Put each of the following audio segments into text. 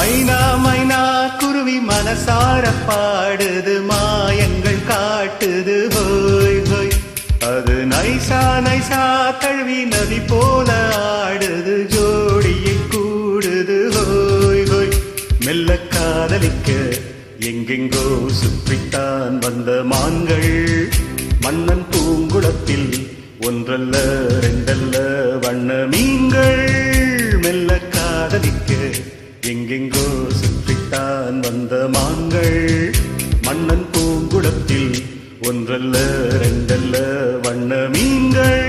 மைனா மைனா குருவி மனசார பாடுது, மாயங்கள் காட்டுது ஹோய் ஹோய். அது நைசா நைசா தழுவி நதி போல ஆடுது, ஜோடியை கூடுது ஹோய் ஹோய். மெல்ல காதலிக்க எங்கெங்கோ சுற்றித்தான் வந்த மான்கள், மன்னன் பூங்குளத்தில் ஒன்றல்ல ரெண்டல்ல வண்ண மீன்கள். மெல்ல காதலிக்க எங்கெங்கோ சுற்றித்தான் வந்த மான்கள், மன்னன் பூங்குளத்தில் ஒன்றல்ல ரெண்டல்ல வண்ண மீன்கள்.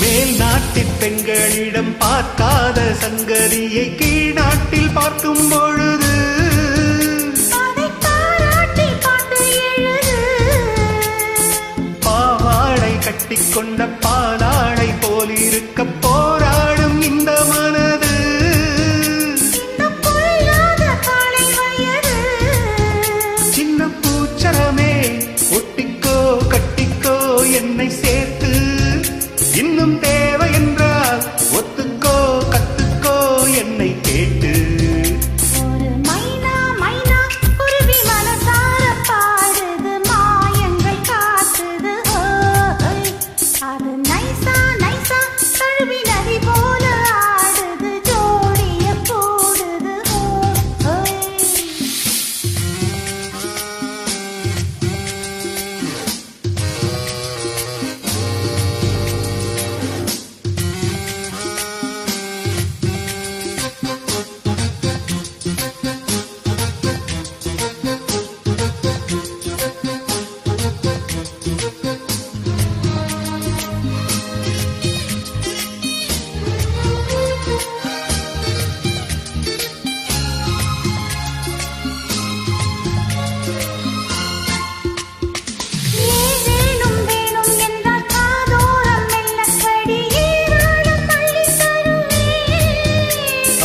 மேல் நாட்டில் பெண்களிடம் பார்க்காத சங்கதியை கீழ் நாட்டில் பார்க்கும் பொழுது, பாவாடை கட்டிக்கொண்ட பாலாடை போலிருக்க போராடும் இந்த மனது. சின்ன பூச்சரமே ஒட்டிக்கோ கட்டிக்கோ என்னை சேர்த்து, இன்னும் தேவை என்றால் ஒத்துக்கோ கத்துக்கோ என்னை கேட்டு. ஒரு மைனா மைனா குருவி மனசார பாடுது, மாயங்கள் காட்டுது ஓய். அது நைசா நைசா தழுவி நதி போல ஆடுது, ஜோடிய கூடுது ஓய்.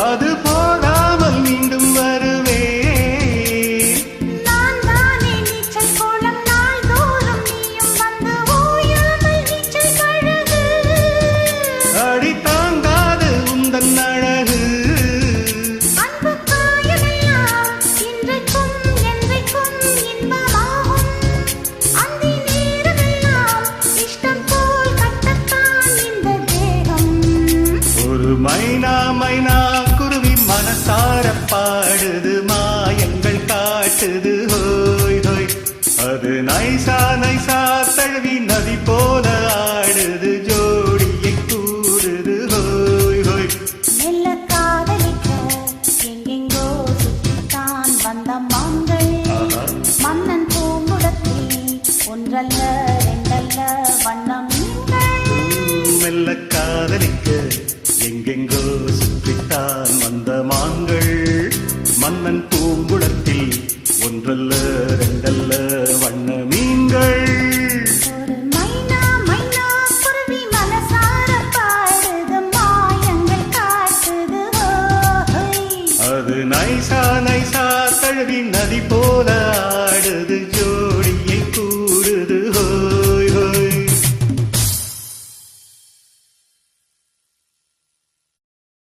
அது போடாமல் மீண்டும் வருவே. நான் தானே நீச்சல் கோலம் நாள்தோறும், நீயும் வந்து ஓயாமல் நீச்சல் பழகு. அடி தாங்காது உந்தன் அழகு, அன்பு காயமெல்லாம் இன்றைக்கும் என்றைக்கும் இன்பமாகும். அந்தி நேரமெல்லாம் இஷ்டம் போல் கட்டத்தான் இந்த தேகம். ஒரு மைனா மைனா குருவி மனசார பாடுது, மாயங்கள் காட்டுது ஹோய் ஹோய். அது நைசா நைசா தழுவி நதி போல ஆடுது, ஜோடியை கூடுது ஹோய் ஹோய். மெல்ல காதலிக்க எங்கெங்கோ சுற்றித்தான் வந்த மான்கள், மன்னன் பூங்குளத்தில் ஒன்றல்ல ரெண்டல்ல வண்ணம் மீன்கள். மெல்ல காதலிக்க எங்கெங்கோ சுற்றித்தான் வந்த மான்கள், மன்னன் பூங்குளத்தில் ஒன்றல்ல ரெண்டல்ல வண்ண